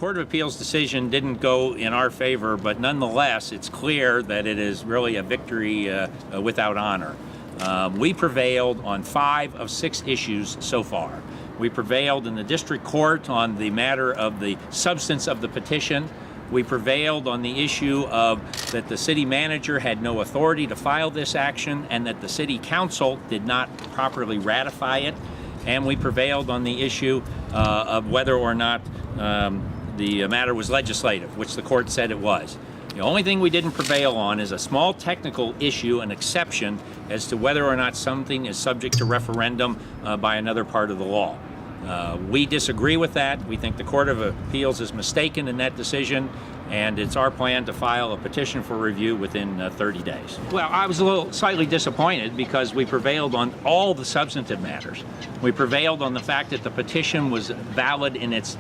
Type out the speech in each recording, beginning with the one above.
Court of Appeals decision didn't go in our favor, but nonetheless, it's clear that it is really a victory without honor. We prevailed on 5 of 6 issues so far. We prevailed in the district court on the matter of the substance of the petition. We prevailed on the issue of that the city manager had no authority to file this action and that the city council did not properly ratify it. And we prevailed on the issue of whether or not the matter was legislative, which the court said it was. The only thing we didn't prevail on is a small technical issue, an exception, as to whether or not something is subject to referendum by another part of the law. We disagree with that. We think the Court of Appeals is mistaken in that decision, and it's our plan to file a petition for review within 30 days. Well, I was slightly disappointed because we prevailed on all the substantive matters. We prevailed on the fact that the petition was valid in its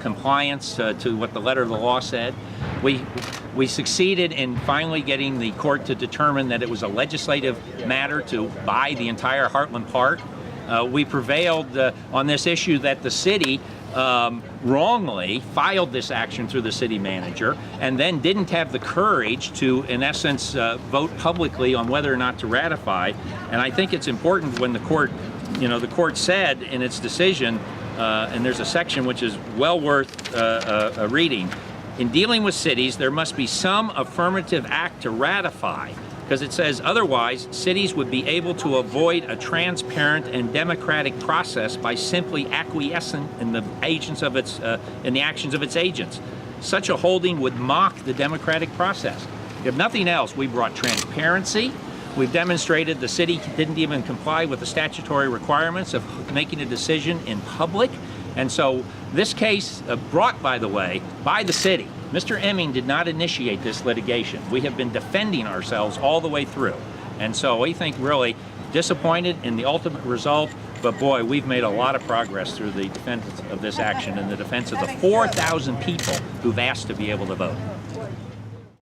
compliance to what the letter of the law said. We succeeded in finally getting the court to determine that it was a legislative matter to buy the entire Heatland Park. We prevailed on this issue that the city wrongly filed this action through the city manager and then didn't have the courage to, in essence, vote publicly on whether or not to ratify. And I think it's important when the court said in its decision, and there's a section which is well worth reading, in dealing with cities, there must be some affirmative act to ratify, because it says otherwise cities would be able to avoid a transparent and democratic process by simply acquiescing in the actions of its agents. Such a holding would mock the democratic process. If nothing else, we brought transparency. We've demonstrated the city didn't even comply with the statutory requirements of making a decision in public. And so this case brought, by the way, by the city. Mr. Emming did not initiate this litigation. We have been defending ourselves all the way through. And so we think really disappointed in the ultimate result, but boy, we've made a lot of progress through the defense of this action and the defense of the 4,000 people who've asked to be able to vote.